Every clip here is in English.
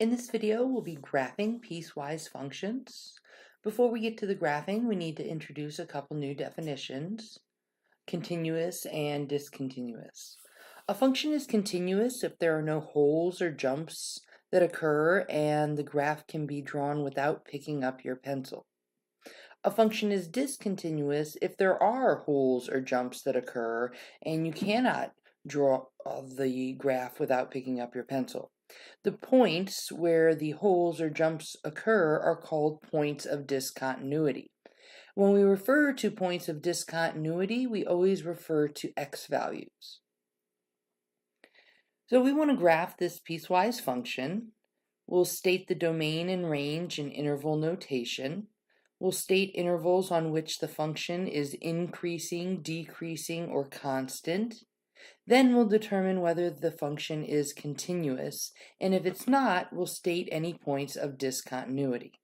In this video, we'll be graphing piecewise functions. Before we get to the graphing, we need to introduce a couple new definitions: continuous and discontinuous. A function is continuous if there are no holes or jumps that occur and the graph can be drawn without picking up your pencil. A function is discontinuous if there are holes or jumps that occur and you cannot draw the graph without picking up your pencil. The points where the holes or jumps occur are called points of discontinuity. When we refer to points of discontinuity, we always refer to x values. So we want to graph this piecewise function. We'll state the domain and range in interval notation. We'll state intervals on which the function is increasing, decreasing, or constant. Then we'll determine whether the function is continuous, and if it's not, we'll state any points of discontinuity.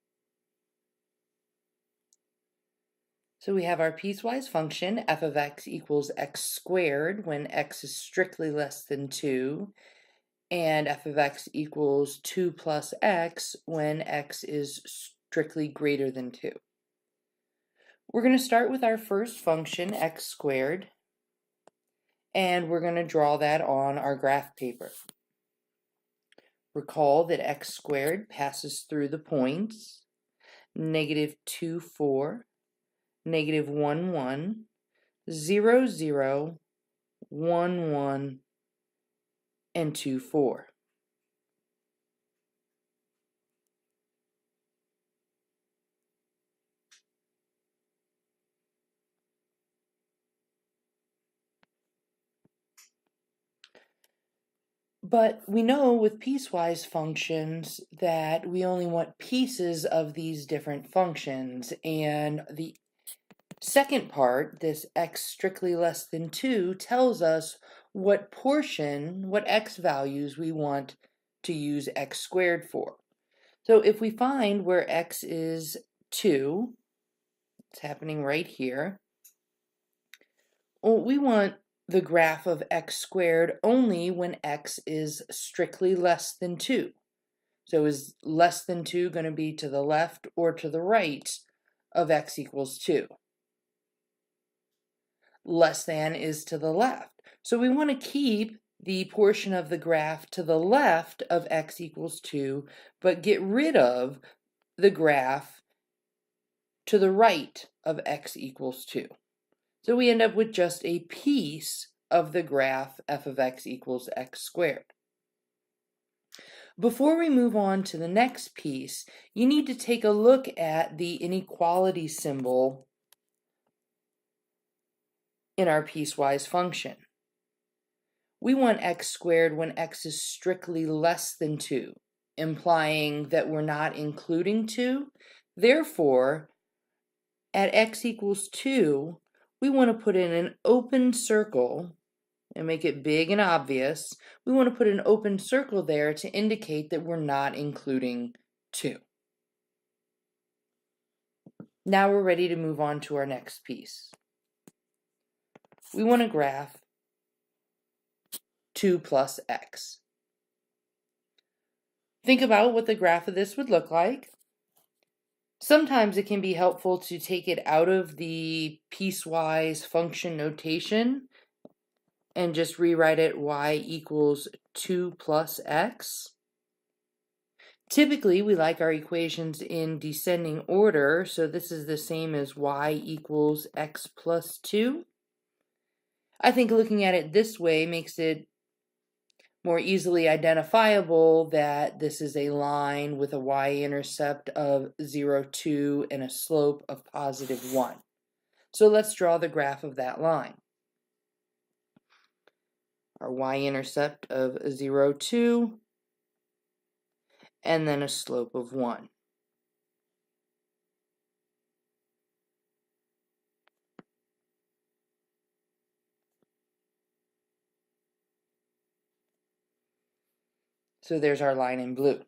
So we have our piecewise function, f of x equals x squared when x is strictly less than 2, and f of x equals 2 plus x when x is strictly greater than 2. We're going to start with our first function, x squared, and we're going to draw that on our graph paper. Recall that x squared passes through the points negative 2, 4, negative 1, 1, 0, 0, 1, 1, and 2, 4. But we know with piecewise functions that we only want pieces of these different functions, and the second part, this x strictly less than 2, tells us what portion, what x values we want to use x squared for. So if we find where x is 2, it's happening right here, well, we want the graph of x squared only when x is strictly less than 2. So is less than 2 going to be to the left or to the right of x equals 2? Less than is to the left. So we want to keep the portion of the graph to the left of x equals 2, but get rid of the graph to the right of x equals 2. So we end up with just a piece of the graph f of x equals x squared. Before we move on to the next piece, you need to take a look at the inequality symbol in our piecewise function. We want x squared when x is strictly less than 2, implying that we're not including 2. Therefore, at x equals 2, we want to put in an open circle and make it big and obvious. We want to put an open circle there to indicate that we're not including 2. Now we're ready to move on to our next piece. We want to graph 2 plus x. Think about what the graph of this would look like. Sometimes it can be helpful to take it out of the piecewise function notation and just rewrite it y equals 2 plus x. Typically, we like our equations in descending order, so this is the same as y equals x plus 2. I think looking at it this way makes it more easily identifiable that this is a line with a y-intercept of 0, 2 and a slope of positive 1. So let's draw the graph of that line. Our y-intercept of 0, 2, and then a slope of 1. So there's our line in blue.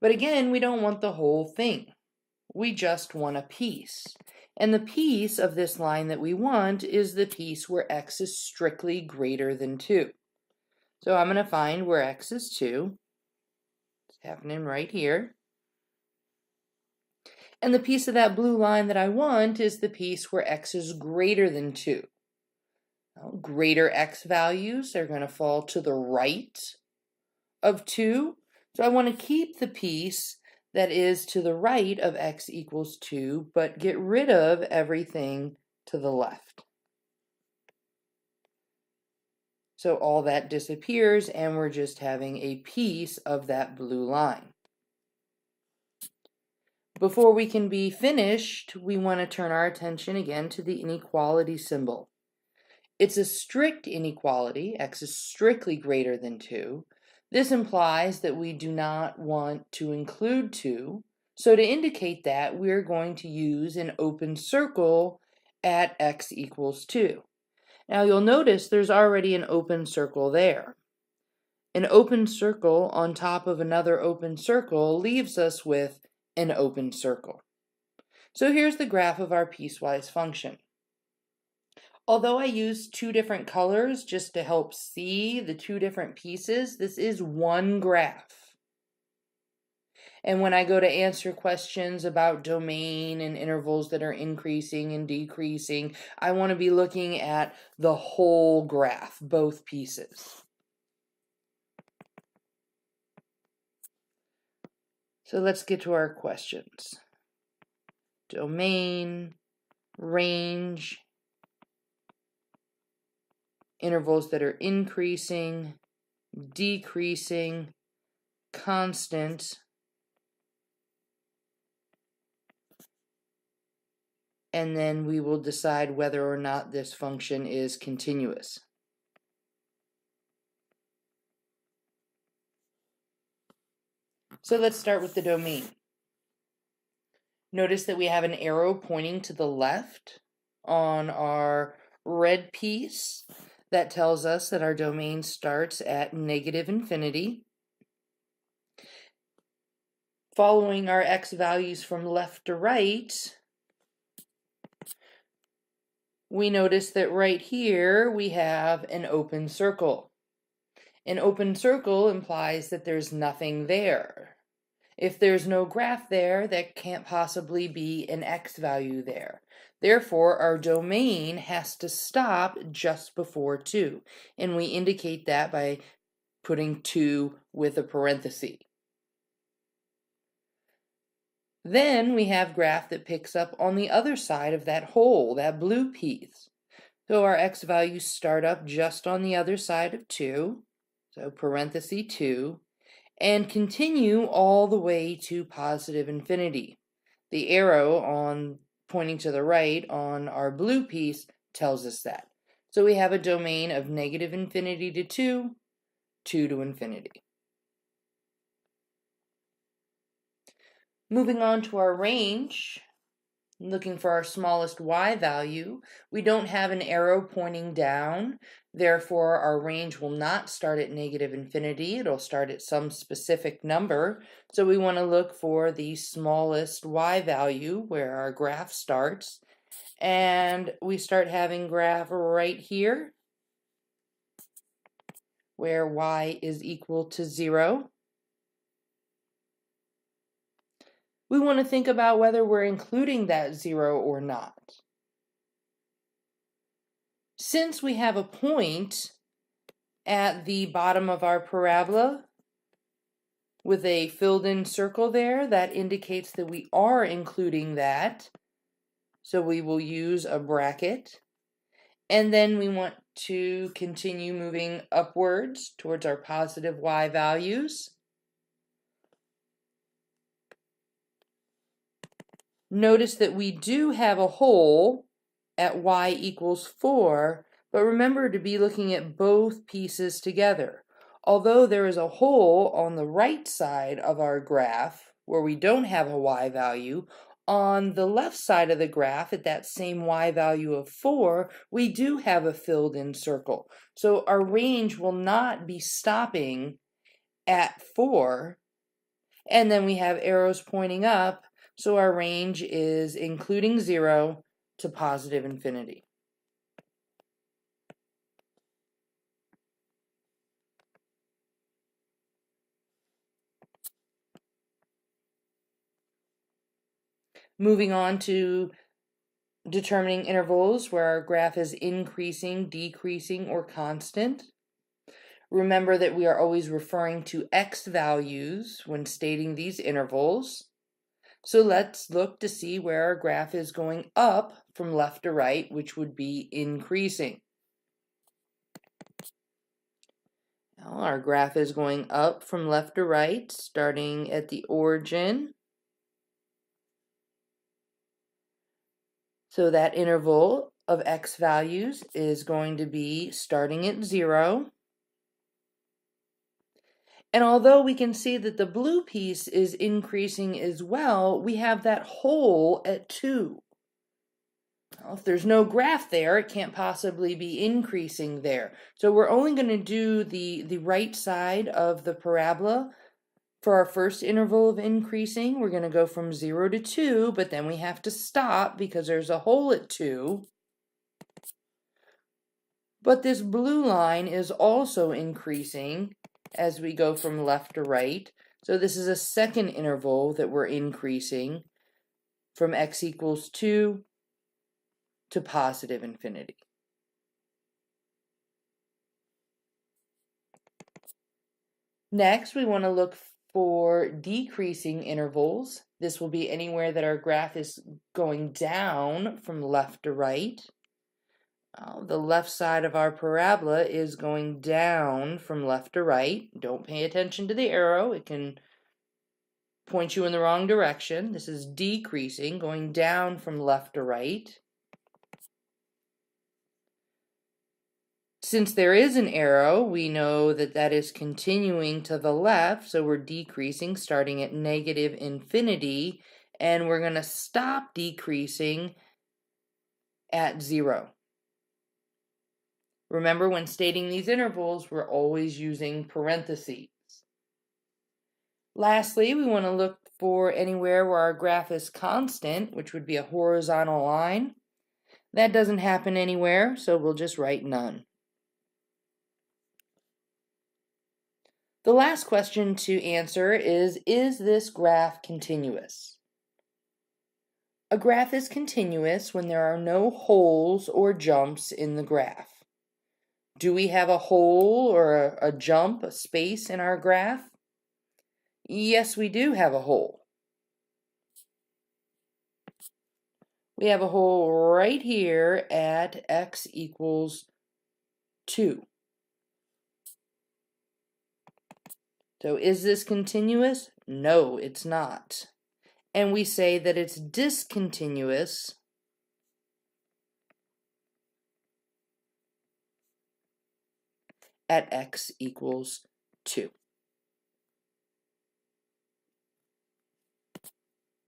But again, we don't want the whole thing. We just want a piece. And the piece of this line that we want is the piece where x is strictly greater than 2. So I'm going to find where x is 2. happening right here. And the piece of that blue line that I want is the piece where x is greater than 2. Now, greater x values are going to fall to the right of 2. So I want to keep the piece that is to the right of x equals 2, but get rid of everything to the left. So all that disappears and we're just having a piece of that blue line. Before we can be finished, we want to turn our attention again to the inequality symbol. It's a strict inequality. X is strictly greater than 2. This implies that we do not want to include 2. So to indicate that, we're going to use an open circle at x equals 2. Now you'll notice there's already an open circle there. An open circle on top of another open circle leaves us with an open circle. So here's the graph of our piecewise function. Although I used 2 different colors just to help see the 2 different pieces, this is one graph. And when I go to answer questions about domain and intervals that are increasing and decreasing, I want to be looking at the whole graph, both pieces. So let's get to our questions. Domain, range, intervals that are increasing, decreasing, constant, and then we will decide whether or not this function is continuous. So let's start with the domain. Notice that we have an arrow pointing to the left on our red piece. That tells us that our domain starts at -infinity. Following our x values from left to right, we notice that right here we have an open circle. An open circle implies that there's nothing there. If there's no graph there, that can't possibly be an x value there. Therefore, our domain has to stop just before 2, and we indicate that by putting 2 with a parenthesis. Then we have graph that picks up on the other side of that hole, that blue piece. So our x values start up just on the other side of 2, so parenthesis 2, and continue all the way to positive infinity. The arrow pointing to the right on our blue piece tells us that. So we have a domain of -infinity to 2, 2 to infinity. Moving on to our range, looking for our smallest y value, we don't have an arrow pointing down. Therefore, our range will not start at -infinity. It'll start at some specific number. So we want to look for the smallest y value where our graph starts. And we start having graph right here, where y is equal to 0. We want to think about whether we're including that 0 or not. Since we have a point at the bottom of our parabola with a filled in circle there, that indicates that we are including that. So we will use a bracket. And then we want to continue moving upwards towards our positive y values. Notice that we do have a hole at y equals 4, but remember to be looking at both pieces together. Although there is a hole on the right side of our graph where we don't have a y value, on the left side of the graph at that same y value of 4, we do have a filled in circle. So our range will not be stopping at 4, and then we have arrows pointing up. So our range is including 0 to positive infinity. Moving on to determining intervals where our graph is increasing, decreasing, or constant. Remember that we are always referring to x values when stating these intervals. So let's look to see where our graph is going up from left to right, which would be increasing. Now our graph is going up from left to right, starting at the origin. So that interval of x values is going to be starting at 0. And although we can see that the blue piece is increasing as well, we have that hole at 2. Well, if there's no graph there, it can't possibly be increasing there. So we're only going to do the right side of the parabola for our first interval of increasing. We're going to go from 0 to 2, but then we have to stop because there's a hole at 2. But this blue line is also increasing as we go from left to right. So this is a second interval that we're increasing from x equals 2 to positive infinity. Next, we want to look for decreasing intervals. This will be anywhere that our graph is going down from left to right. The left side of our parabola is going down from left to right. Don't pay attention to the arrow. It can point you in the wrong direction. This is decreasing, going down from left to right. Since there is an arrow, we know that that is continuing to the left, so we're decreasing, starting at negative infinity, and we're going to stop decreasing at 0. Remember, when stating these intervals, we're always using parentheses. Lastly, we want to look for anywhere where our graph is constant, which would be a horizontal line. That doesn't happen anywhere, so we'll just write none. The last question to answer is this graph continuous? A graph is continuous when there are no holes or jumps in the graph. Do we have a hole or a jump, a space in our graph? Yes, we do have a hole. We have a hole right here at x equals 2. So is this continuous? No, it's not. And we say that it's discontinuous at x equals 2.